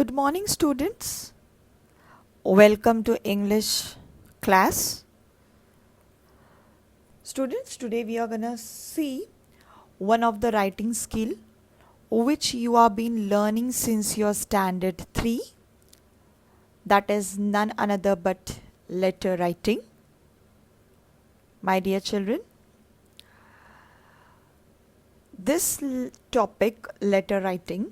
Good morning, students. Welcome to English class. Students, today we are gonna see one of the writing skill which you have been learning since your standard 3. That is none another but letter writing. My dear children, this topic, letter writing,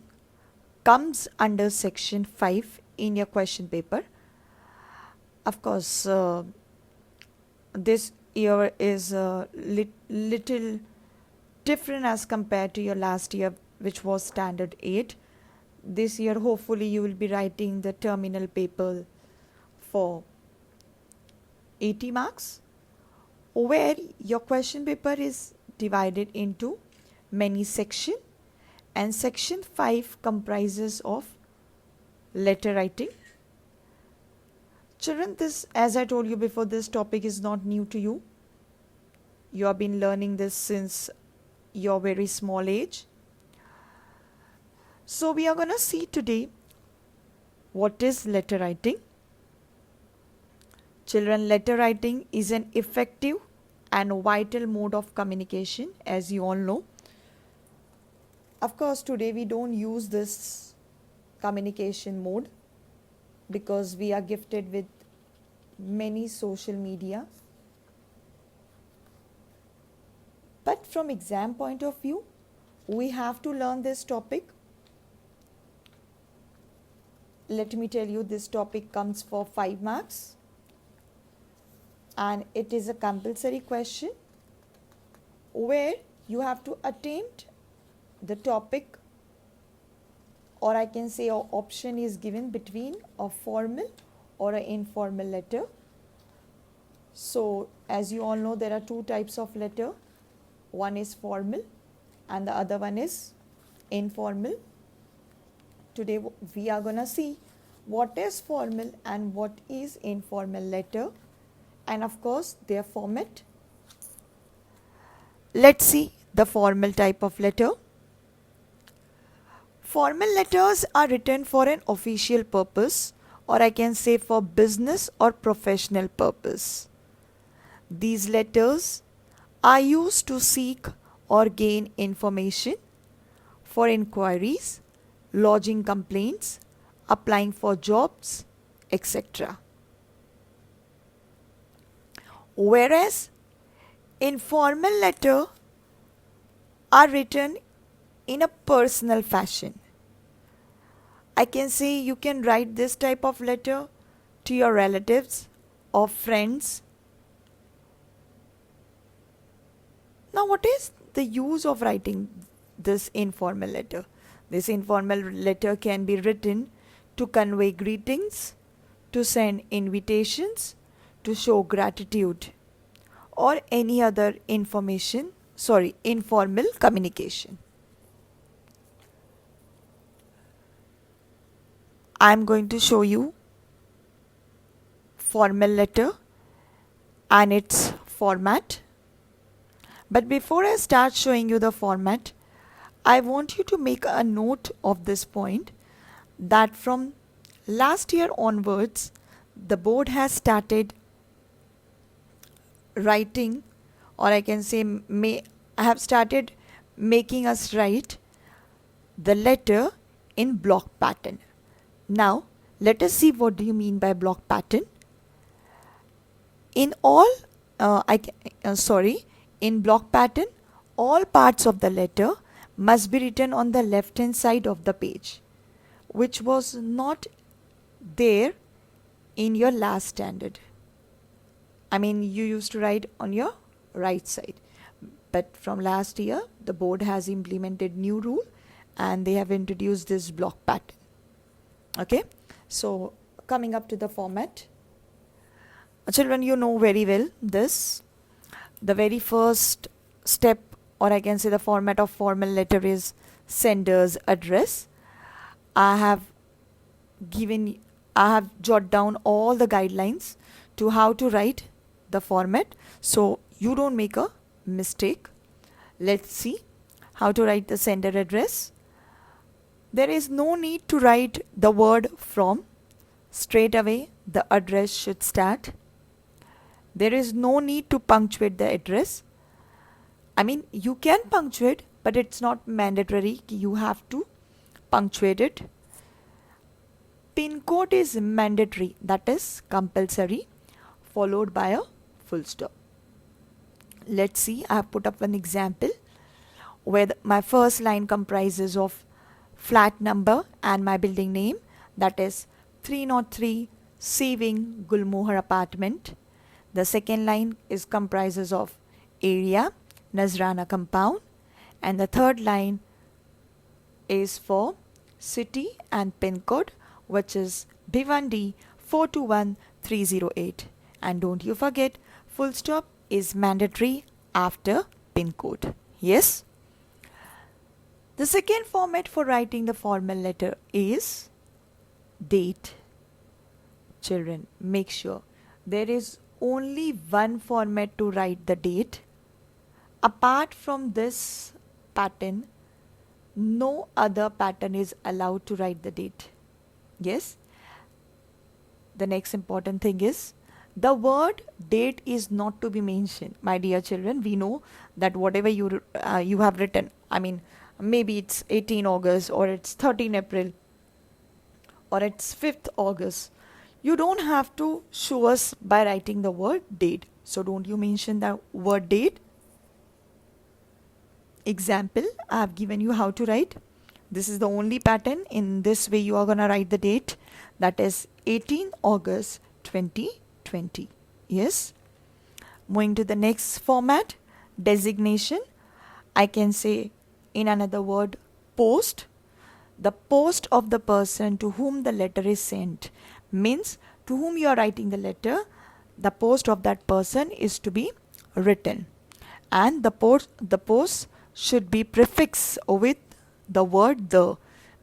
comes under section 5 in your question paper. Of course, this year is a little different as compared to your last year, which was standard 8. This year hopefully you will be writing the terminal paper for 80 marks, where your question paper is divided into many sections, and section 5 comprises of letter writing. Children, this, as I told you before, this topic is not new to you. You have been learning this since your very small age. So we are going to see today what is letter writing. Children, letter writing is an effective and vital mode of communication, as you all know. Of course, today we don't use this communication mode because we are gifted with many social media. But from exam point of view, we have to learn this topic. Let me tell you, this topic comes for 5 marks and it is a compulsory question where you have to attempt the topic, or I can say an option is given between a formal or an informal letter. So as you all know, there are 2 types of letter. One is formal and the other one is informal. Today we are gonna see what is formal and what is informal letter, and of course their format. Let's see the formal type of letter. Formal letters are written for an official purpose, or I can say for business or professional purpose. These letters are used to seek or gain information, for inquiries, lodging complaints, applying for jobs, etc. Whereas informal letters are written in a personal fashion. I can say you can write this type of letter to your relatives or friends. Now, what is the use of writing this informal letter? This informal letter can be written to convey greetings, to send invitations, to show gratitude, or any other informal communication. I am going to show you formal letter and its format. But before I start showing you the format, I want you to make a note of this point, that from last year onwards, the board has started writing, or I can say have started making us write the letter in block pattern. Now, let us see what do you mean by block pattern. In in block pattern, all parts of the letter must be written on the left hand side of the page, which was not there in your last standard. I mean, you used to write on your right side, but from last year the board has implemented new rule and they have introduced this block pattern. Okay, so coming up to the format, children, you know very well this. The very first step, or I can say the format of formal letter, is sender's address. I have jotted down all the guidelines to how to write the format, so you don't make a mistake. Let's see how to write the sender address. There is no need to write the word from. Straight away, the address should start. There is no need to punctuate the address. I mean, you can punctuate, but it's not mandatory. You have to punctuate it. Pin code is mandatory, that is compulsory, followed by a full stop. Let's see, I have put up an example where my first line comprises of flat number and my building name, that is 303 C Wing Gulmohar apartment. The second line is comprises of area, Nazrana compound, and the third line is for city and pin code, which is Bhiwandi 421308. And don't you forget, full stop is mandatory after pin code. Yes? The second format for writing the formal letter is date. Children, make sure there is only one format to write the date. Apart from this pattern, no other pattern is allowed to write the date. Yes? The next important thing is the word date is not to be mentioned. My dear children, we know that whatever you have written, I mean, maybe it's 18 August or it's 13 April or it's 5th August. You don't have to show us by writing the word date. So don't you mention the word date. Example, I have given you how to write. This is the only pattern. In this way you are going to write the date, that is 18 August 2020. Yes. Moving to the next format, designation. I can say in another word, post. The post of the person to whom the letter is sent means to whom you are writing the letter, the post of that person is to be written, and the post should be prefixed with the word the.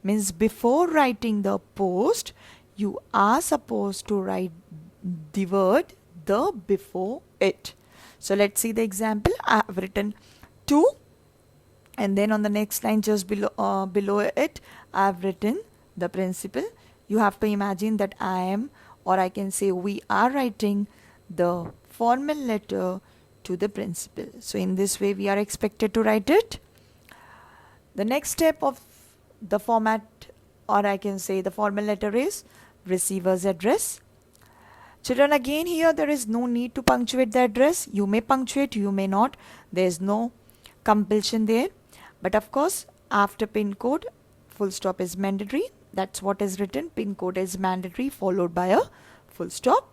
Means before writing the post, you are supposed to write the word the before it. So let's see the example. I have written to, and then on the next line just below it I have written the principal. You have to imagine that I am, or I can say we are writing the formal letter to the principal. So in this way we are expected to write it. The next step of the format, or I can say the formal letter, is receiver's address. Children, again here there is no need to punctuate the address. You may punctuate, you may not. There is no compulsion there. But of course, after pin code, full stop is mandatory. That's what is written. Pin code is mandatory, followed by a full stop,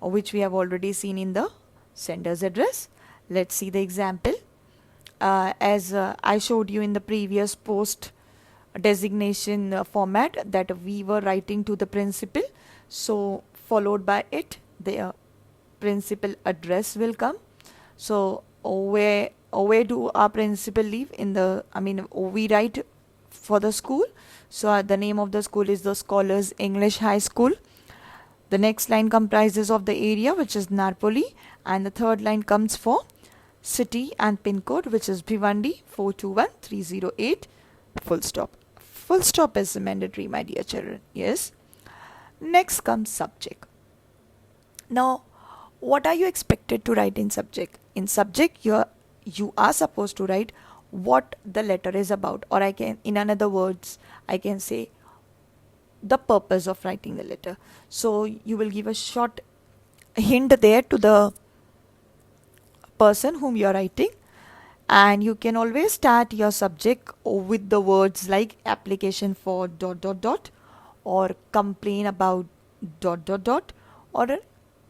which we have already seen in the sender's address. Let's see the example. As I showed you in the previous post designation format, that we were writing to the principal. So followed by it, the principal address will come. So where do our principal live? We write for the school. So the name of the school is the Scholars English High School. The next line comprises of the area, which is Narpoli, and the third line comes for city and pin code, which is Bhiwandi 421308. Full stop. Full stop is mandatory, my dear children. Yes. Next comes subject. Now, what are you expected to write in subject? In subject, you are supposed to write what the letter is about, or in another words, I can say the purpose of writing the letter. So you will give a short hint there to the person whom you are writing, and you can always start your subject with the words like application for ... or complain about ... or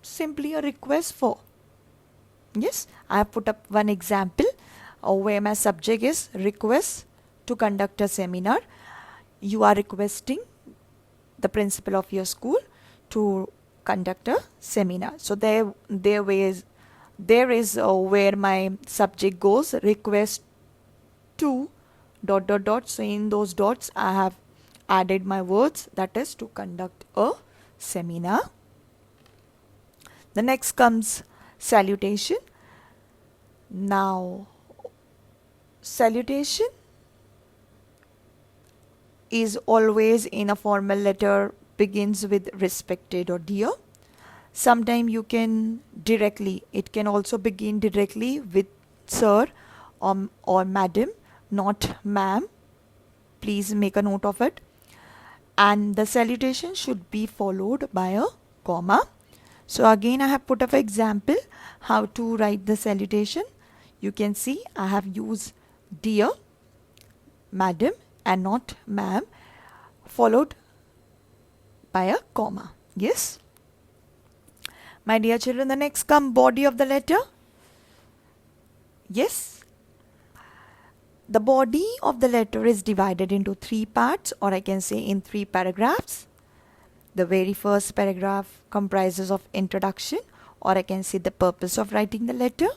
simply a request for. Yes, I have put up one example where my subject is request to conduct a seminar. You are requesting the principal of your school to conduct a seminar. So there is where my subject goes, request to ... So in those dots I have added my words, that is to conduct a seminar. The next comes salutation. Now, salutation is always in a formal letter begins with respected or dear. Sometime you can directly, it can also begin directly with sir or madam, not ma'am. Please make a note of it. And the salutation should be followed by a comma. So again I have put up an example how to write the salutation. You can see I have used dear, madam and not ma'am, followed by a comma. Yes. My dear children, the next come body of the letter. Yes. The body of the letter is divided into 3 parts, or I can say in 3 paragraphs. The very first paragraph comprises of introduction, or I can say the purpose of writing the letter,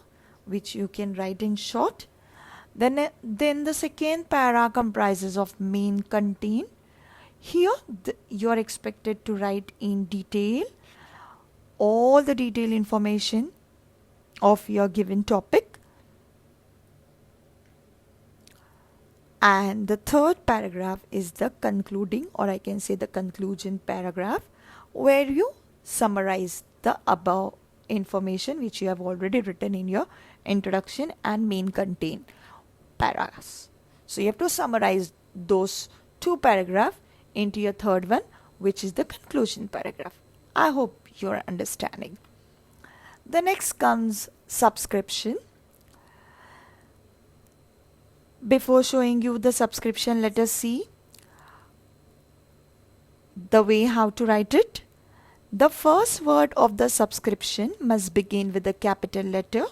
which you can write in short. Then the second para comprises of main content. Here you are expected to write in detail all the detailed information of your given topic. And the third paragraph is the concluding, or I can say the conclusion paragraph, where you summarize the above information which you have already written in your introduction and main content paras. So you have to summarize those 2 paragraphs into your third one, which is the conclusion paragraph. I hope you're understanding. The next comes subscription. Before showing you the subscription, let us see the way how to write it. The first word of the subscription must begin with a capital letter.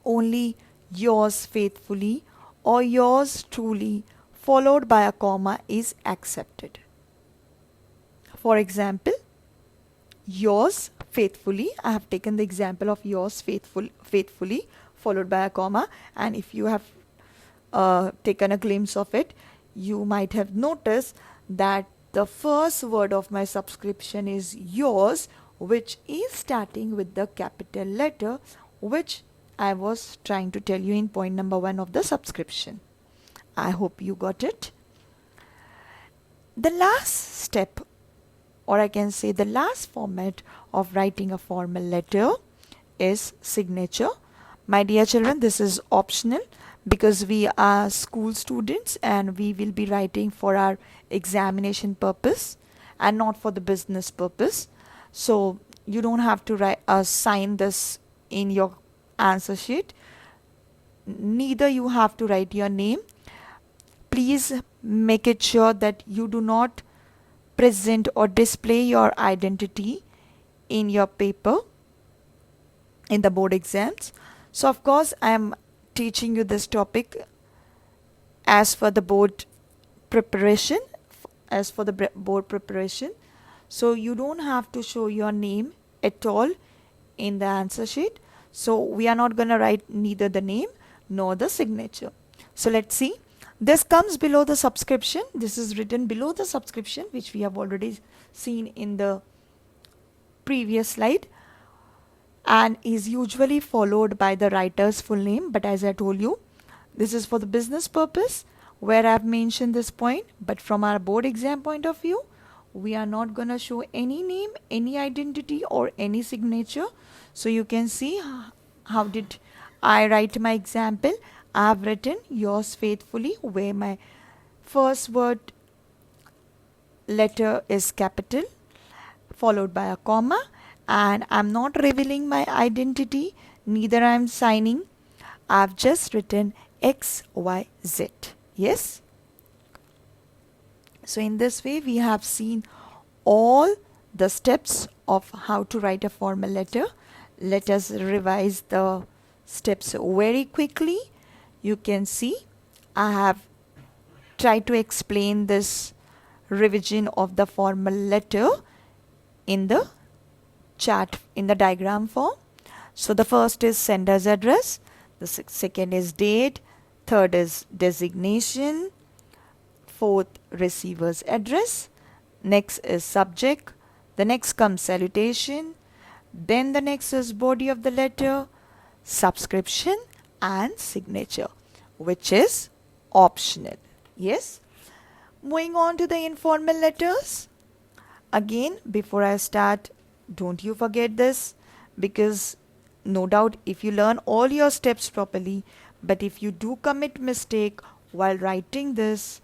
Only yours faithfully or yours truly followed by a comma is accepted. For example, yours faithfully. I have taken the example of yours faithfully followed by a comma, and if you have taken a glimpse of it, you might have noticed that the first word of my subscription is yours, which is starting with the capital letter, which I was trying to tell you in point number 1 of the subscription. I hope you got it. The last step, or I can say the last format of writing a formal letter, is signature. My dear children, this is optional because we are school students and we will be writing for our examination purpose and not for the business purpose. So you don't have to sign this in your answer sheet. Neither you have to write your name. Please make it sure that you do not present or display your identity in your paper in the board exams. So of course I am teaching you this topic as for the board preparation, so you don't have to show your name at all in the answer sheet. So we are not going to write neither the name nor the signature. So let's see. This comes below the subscription. This is written below the subscription, which we have already seen in the previous slide, and is usually followed by the writer's full name. But as I told you, this is for the business purpose where I have mentioned this point. But from our board exam point of view, we are not going to show any name, any identity or any signature. So you can see how did I write my example. I have written yours faithfully, where my first word letter is capital followed by a comma, and I'm not revealing my identity, neither I'm signing. I've just written XYZ. Yes. So in this way we have seen all the steps of how to write a formal letter. Let us revise the steps very quickly. You can see I have tried to explain this revision of the formal letter in the chart, in the diagram form. So the first is sender's address, the second is date, third is designation, fourth receiver's address, next is subject, the next comes salutation, then the next is body of the letter, subscription and signature, which is optional. Yes. Moving on to the informal letters. Again, before I start, don't you forget this, because no doubt if you learn all your steps properly, but if you do commit mistake while writing this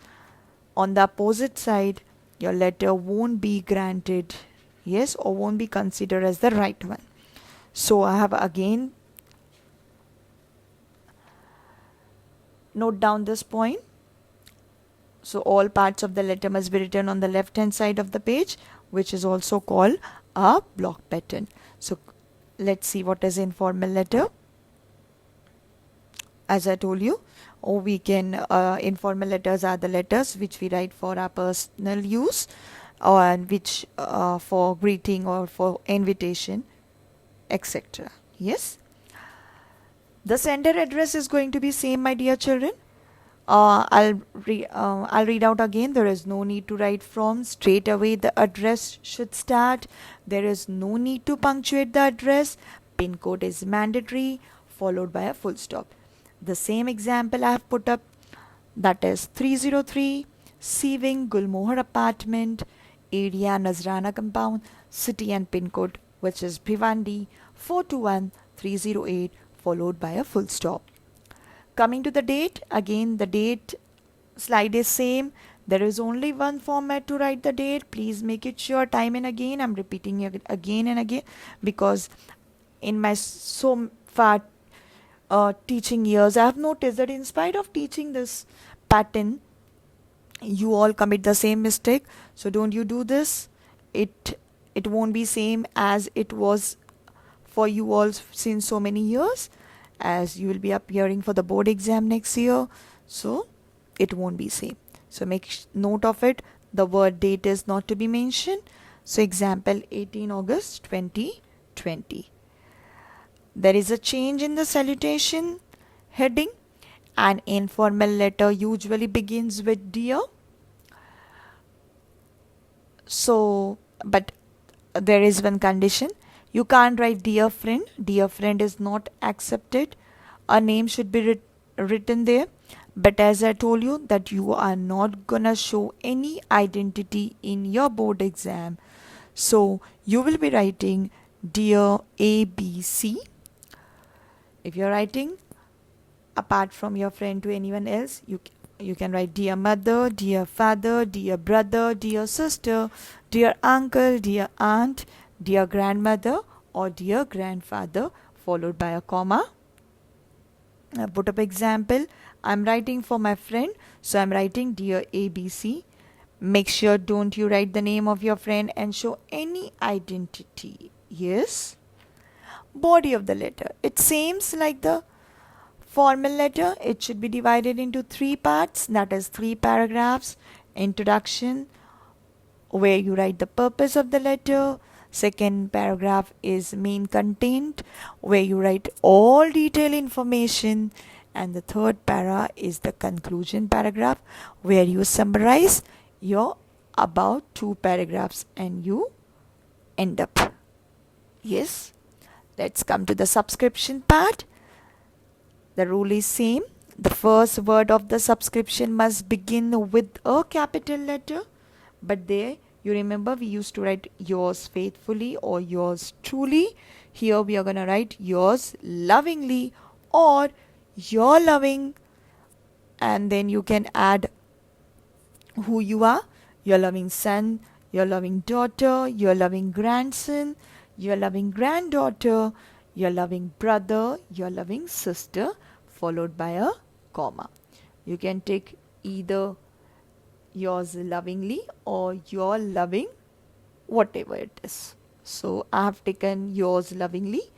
on the opposite side, your letter won't be granted, yes, or won't be considered as the right one. So I have again note down this point. So all parts of the letter must be written on the left hand side of the page, which is also called a block pattern. So let's see what is informal letter. As I told you, we can informal letters are the letters which we write for our personal use, or which for greeting or for invitation, etc. Yes. The sender address is going to be same, my dear children. I'll read out again. There is no need to write from. Straight away the address should start. There is no need to punctuate the address. Pin code is mandatory, followed by a full stop. The same example I have put up, that is 303 Seaving Gulmohar apartment, area Nazrana compound, city and pin code which is Bhiwandi 421308, followed by a full stop. Coming to the date, again the date slide is same. There is only one format to write the date. Please make it sure time and again. I'm repeating it again and again, because in my so far teaching years, I have noticed that in spite of teaching this pattern, you all commit the same mistake. So don't you do this. It won't be same as it was for you all since so many years, as you will be appearing for the board exam next year. So it won't be same. So make note of it. The word date is not to be mentioned. So example 18 August 2020. There is a change in the salutation heading. An informal letter usually begins with dear. So, but there is one condition. You can't write dear friend. Dear friend is not accepted. A name should be written there. But as I told you that you are not gonna show any identity in your board exam. So you will be writing dear ABC. If you're writing apart from your friend to anyone else, you can write dear mother, dear father, dear brother, dear sister, dear uncle, dear aunt, dear grandmother, or dear grandfather, followed by a comma. I put up example. I'm writing for my friend, so I'm writing dear ABC. Make sure don't you write the name of your friend and show any identity. Yes. Body of the letter. It seems like the formal letter. It should be divided into 3 parts, that is 3 paragraphs. Introduction, where you write the purpose of the letter. Second paragraph is main content, where you write all detailed information. And the third para is the conclusion paragraph, where you summarize your about 2 paragraphs and you end up. Yes. Let's come to the subscription part. The rule is same. The first word of the subscription must begin with a capital letter. But there, you remember we used to write yours faithfully or yours truly. Here we are going to write yours lovingly or your loving. And then you can add who you are. Your loving son, your loving daughter, your loving grandson, your loving granddaughter, your loving brother, your loving sister, followed by a comma. You can take either yours lovingly or your loving, whatever it is. So I have taken yours lovingly,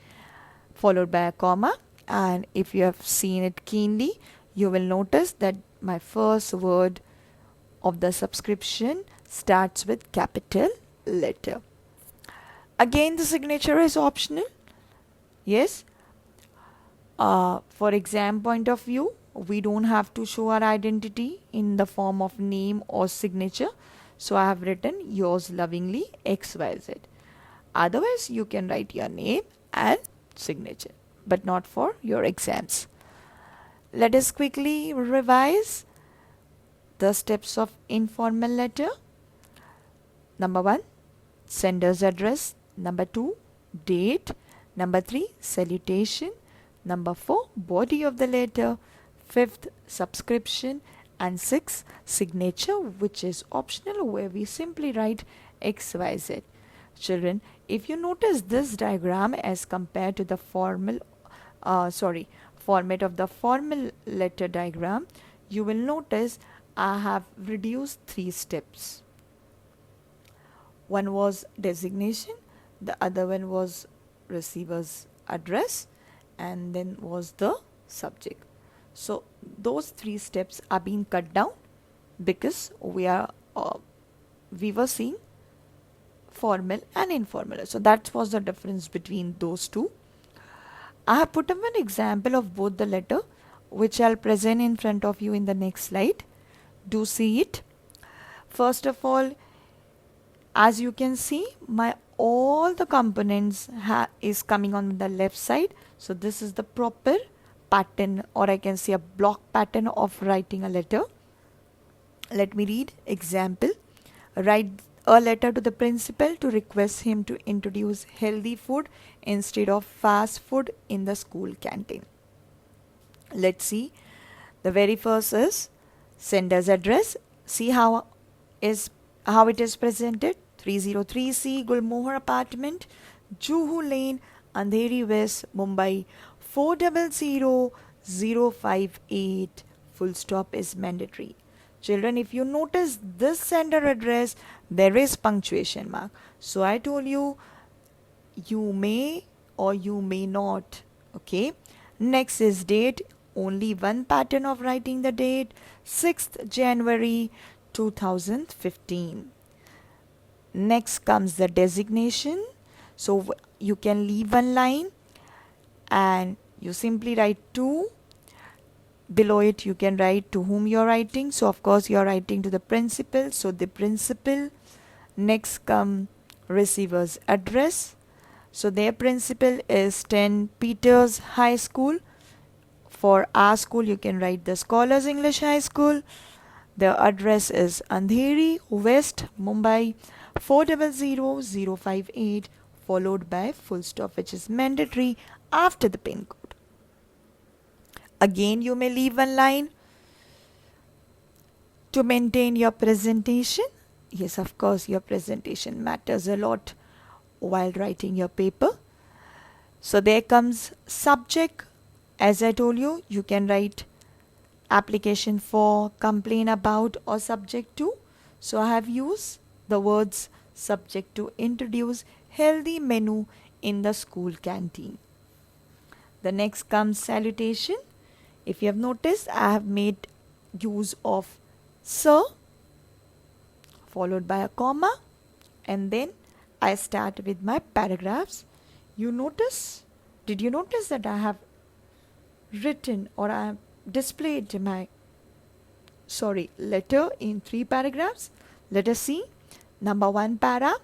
followed by a comma. And if you have seen it keenly, you will notice that my first word of the subscription starts with capital letter. Again, the signature is optional. Yes. For exam point of view, we don't have to show our identity in the form of name or signature. So I have written yours lovingly XYZ. Otherwise, you can write your name and signature, but not for your exams. Let us quickly revise the steps of informal letter. Number 1, sender's address. Number 2, date. Number 3, salutation. Number 4, body of the letter. 5th, subscription. And 6, signature, which is optional, where we simply write XYZ. Children, if you notice this diagram as compared to the format of the formal letter diagram, you will notice I have reduced 3 steps. One was designation, the other one was receiver's address, and then was the subject. So those 3 steps are being cut down because we were seeing formal and informal. So that was the difference between those two. I have put up an example of both the letter, which I'll present in front of you in the next slide. Do see it. First of all, as you can see, all the components is coming on the left side. So this is the proper pattern, or I can say a block pattern of writing a letter. Let me read example. Write a letter to the principal to request him to introduce healthy food instead of fast food in the school canteen. Let's see. The very first is sender's address. See how it is presented. 303C Gulmohar Apartment, Juhu Lane, Andheri West, Mumbai 400058. Full stop is mandatory. Children, if you notice this sender address, there is punctuation mark. So I told you, you may or you may not. Okay. Next is date. Only one pattern of writing the date. 6th January 2015. Next comes the designation. So you can leave one line and you simply write to. Below it you can write to whom you are writing. So of course you are writing to the principal. So the principal. Next come receiver's address. So their principal is 10 Peters High School. For our school you can write the Scholars English High School. The address is Andheri West, Mumbai 400058, followed by full stop, which is mandatory after the pin code. Again, you may leave one line to maintain your presentation. Yes, of course, your presentation matters a lot while writing your paper. So there comes subject. As I told you, you can write application for, complain about, or subject to. So I have used the words subject to introduce healthy menu in the school canteen. The next comes salutation. If you have noticed, I have made use of sir followed by a comma, and then I start with my paragraphs. Did you notice that I have written, or I have displayed my letter in 3 paragraphs? Let us see. Number 1 para.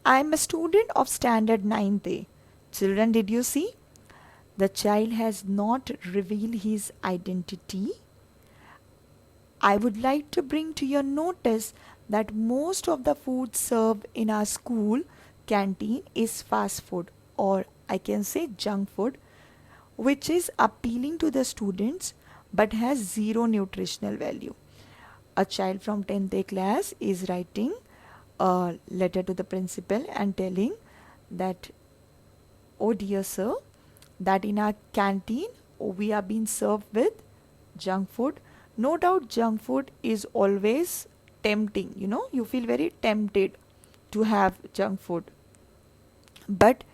I am a student of standard 9th A. Children, did you see? The child has not revealed his identity. I would like to bring to your notice that most of the food served in our school canteen is fast food, or I can say junk food, which is appealing to the students but has zero nutritional value. A child from 10th A class is writing a letter to the principal and telling that, oh dear sir, that in our canteen we are being served with junk food. No doubt junk food is always tempting. You feel very tempted to have junk food. But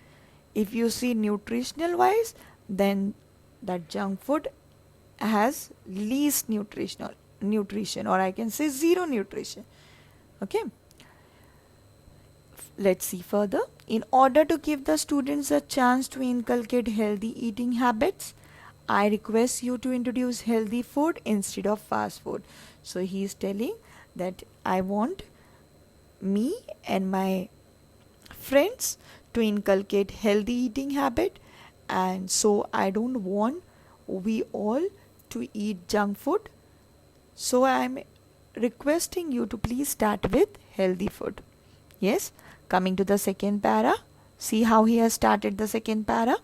if you see nutritional wise, then that junk food has least nutrition, or I can say zero nutrition. Okay. Let's see further. In order to give the students a chance to inculcate healthy eating habits, I request you to introduce healthy food instead of fast food. So he is telling that I want me and my friends to inculcate healthy eating habit, and so I don't want we all to eat junk food. So I am requesting you to please start with healthy food. Yes, coming to the second para. See how he has started the second para.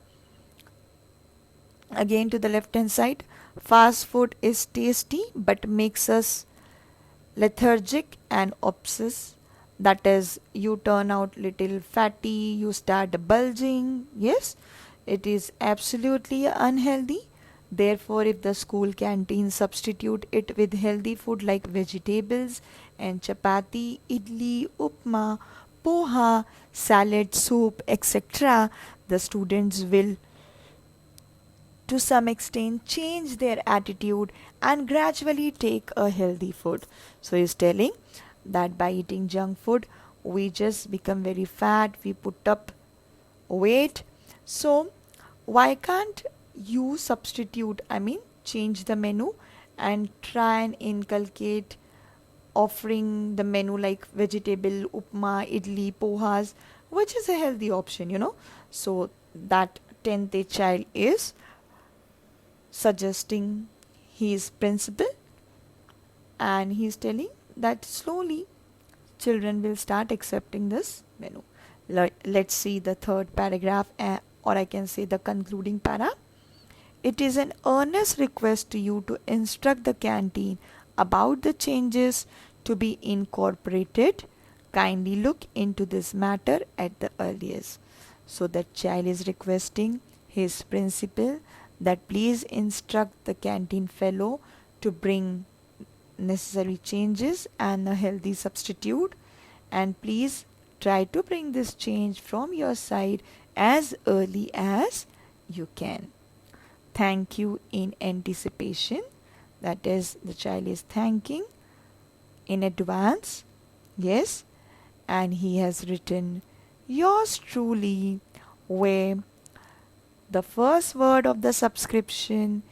Again to the left hand side. Fast food is tasty but makes us lethargic and obsessed. That is, you turn out little fatty, you start bulging. Yes, it is absolutely unhealthy. Therefore, if the school canteen substitute it with healthy food like vegetables and chapati, idli, upma, poha, salad, soup, etc., the students will to some extent change their attitude and gradually take a healthy food. So he's telling that by eating junk food we just become very fat, we put up weight. So why can't you substitute, change the menu and try and inculcate offering the menu like vegetable, upma, idli, pohas, which is a healthy option. So that 10th child is suggesting his principal, and he's telling that slowly children will start accepting this menu. Let's see the third paragraph, or I can say the concluding para. It is an earnest request to you to instruct the canteen about the changes to be incorporated. Kindly look into this matter at the earliest. So the child is requesting his principal that please instruct the canteen fellow to bring necessary changes and a healthy substitute, and please try to bring this change from your side as early as you can. Thank you in anticipation. That is, the child is thanking in advance. Yes, and he has written yours truly, where the first word of the subscription,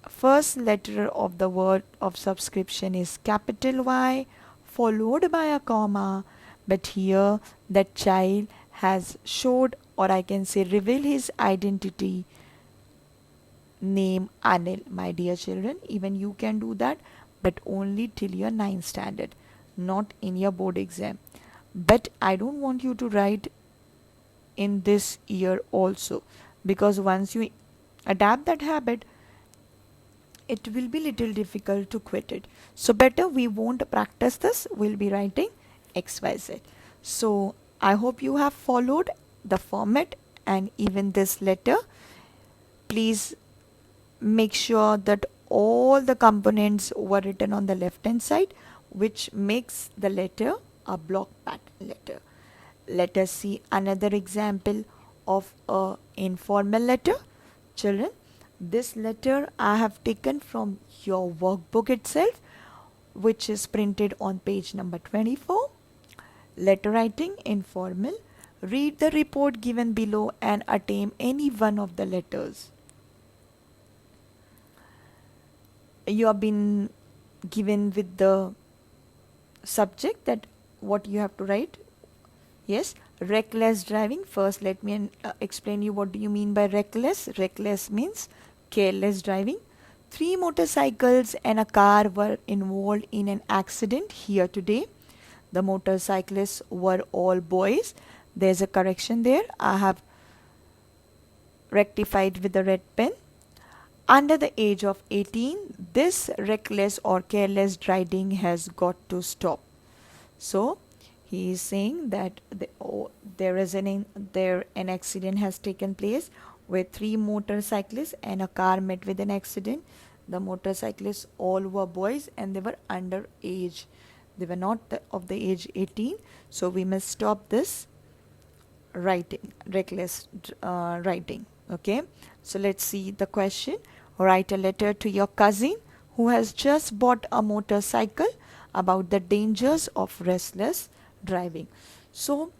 first letter of the word of subscription is capital Y followed by a comma. But here that child has showed, or I can say reveal, his identity. Name Anil. My dear children, even you can do that, but only till your 9th standard, not in your board exam. But I don't want you to write in this year also, because once you adapt that habit, it will be little difficult to quit it. So better we won't practice this, we'll be writing XYZ. So I hope you have followed the format and even this letter. Please make sure that all the components were written on the left hand side, which makes the letter a block pattern letter. Let us see another example of a informal letter. Children, this letter I have taken from your workbook itself, which is printed on page number 24. Letter writing informal. Read the report given below and attempt any one of the letters. You have been given with the subject that what you have to write. Yes, reckless driving. First let me explain you what do you mean by reckless. Reckless means careless driving. 3 motorcycles and a car were involved in an accident here today. The motorcyclists were all boys. There's a correction there. I have rectified with the red pen. Under the age of 18, this reckless or careless driving has got to stop. So he is saying that an accident has taken place where 3 motorcyclists and a car met with an accident. The motorcyclists all were boys and they were under age. They were not of the age 18. So we must stop this writing, reckless writing. Okay. So let's see the question. Write a letter to your cousin who has just bought a motorcycle about the dangers of restless driving. So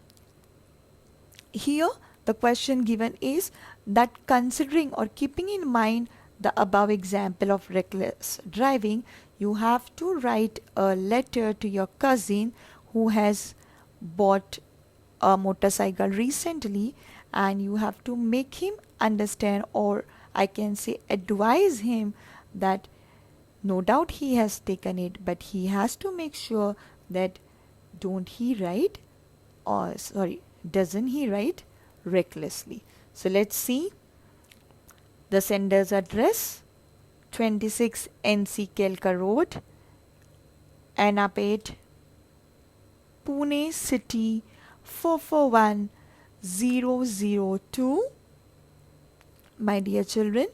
here the question given is that considering or keeping in mind the above example of reckless driving, you have to write a letter to your cousin who has bought a motorcycle recently, and you have to make him understand, or I can say advise him, that No doubt he has taken it, but he has to make sure that don't he write, or sorry, doesn't he write recklessly. So let's see the sender's address: 26 NC Kelkar Road, Annapet, Pune City 441002. My dear children,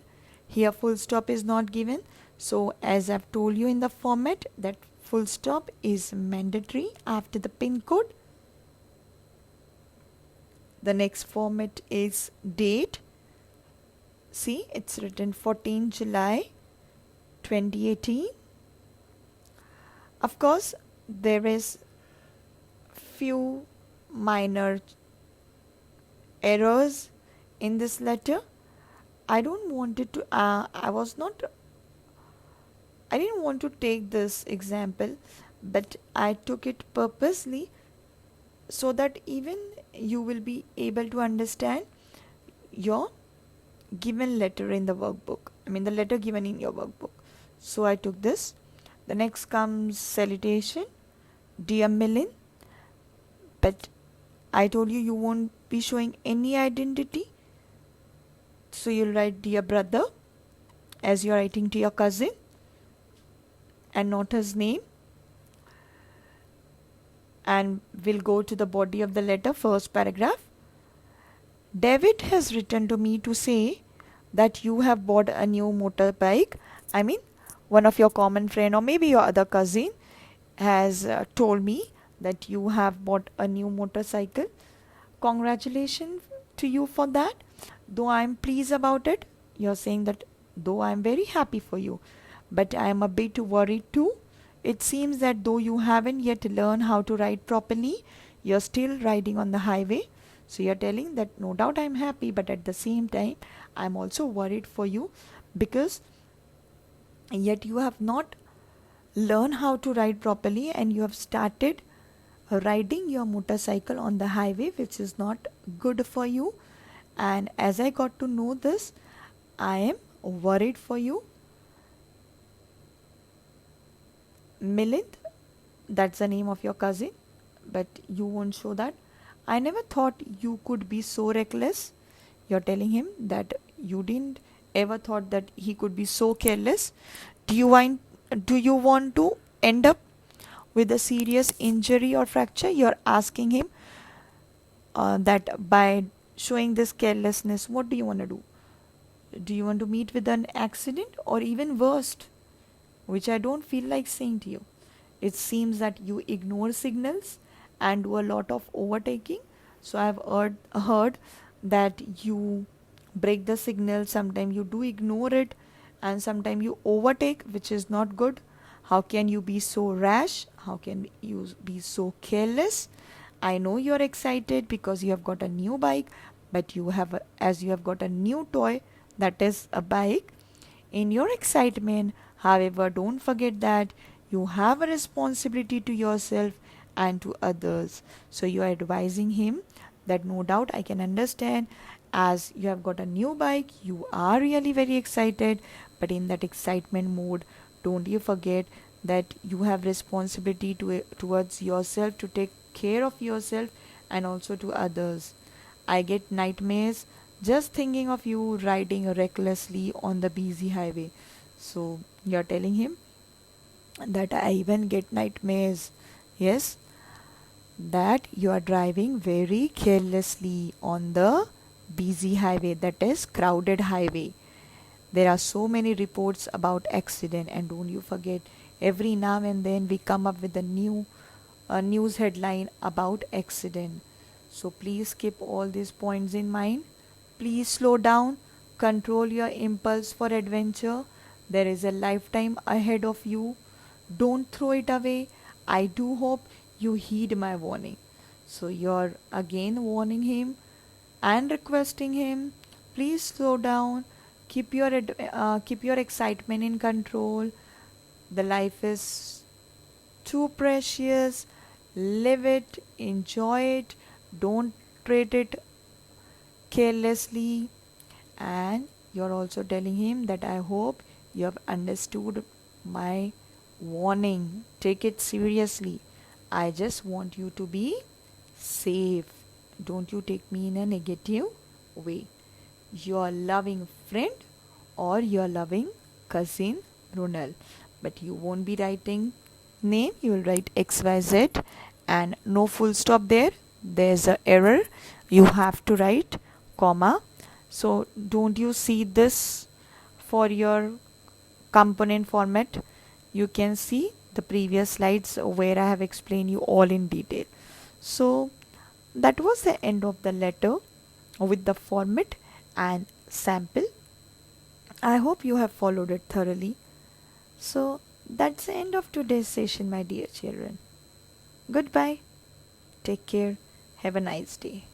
here full stop is not given. So as I've told you in the format that full stop is mandatory after the pin code. The next format is date. See, it's written 14 July 2018. Of course, there is few minor errors in this letter. I don't want it to, I didn't want to take this example, but I took it purposely so that even you will be able to understand your given letter in the workbook. I mean the letter given in your workbook. So I took this. The next comes salutation. Dear Milin, but I told you won't be showing any identity. So you'll write dear brother as you're writing to your cousin and not his name. And we'll go to the body of the letter, first paragraph. David has written to me to say that you have bought a new motorbike. I mean, one of your common friend or maybe your other cousin has told me that you have bought a new motorcycle. Congratulations to you for that. Though I am pleased about it, you're saying that though I am very happy for you, but I am a bit worried too. It seems that though you haven't yet learned how to ride properly, you're still riding on the highway. So you're telling that no doubt I'm happy, but at the same time, I'm also worried for you because yet you have not learned how to ride properly and you have started riding your motorcycle on the highway, which is not good for you. And as I got to know this, I am worried for you. Milind, that's the name of your cousin, but you won't show that. I never thought you could be so reckless. You're telling him that you didn't ever thought that he could be so careless. Do you want to end up with a serious injury or fracture? You're asking him that by showing this carelessness, what do you want to do? Do you want to meet with an accident or even worst, which I don't feel like saying to you? It seems that you ignore signals and do a lot of overtaking. So I've heard that you break the signal, sometimes you do ignore it, and sometimes you overtake, which is not good. How can you be so rash? How can you be so careless? I know you're excited because you have got a new bike, but you have got a new toy, that is a bike. In your excitement, however, don't forget that you have a responsibility to yourself and to others. So you are advising him that no doubt I can understand, as you have got a new bike, you are really very excited, but in that excitement mode, don't you forget that you have responsibility towards yourself, to take care of yourself and also to others. I get nightmares just thinking of you riding recklessly on the busy highway. So you're telling him that I even get nightmares. Yes, that you are driving very carelessly on the busy highway, that is crowded highway. There are so many reports about accident, and don't you forget, every now and then we come up with a new news headline about accident. So please keep all these points in mind. Please slow down, control your impulse for adventure. There is a lifetime ahead of you. Don't throw it away. I do hope you heed my warning. So you're again warning him and requesting him, please slow down, keep your excitement in control. The life is too precious. Live it, enjoy it, don't treat it carelessly. And you're also telling him that I hope you have understood my warning. Take it seriously. I just want you to be safe. Don't you take me in a negative way. Your loving friend or your loving cousin Ronald. But you won't be writing name, you will write XYZ and no full stop there. There's a error. You have to write comma. So don't you see this for your component format? You can see the previous slides where I have explained you all in detail. So that was the end of the letter with the format and sample. I hope you have followed it thoroughly. So that's the end of today's session, my dear children. Goodbye. Take care. Have a nice day.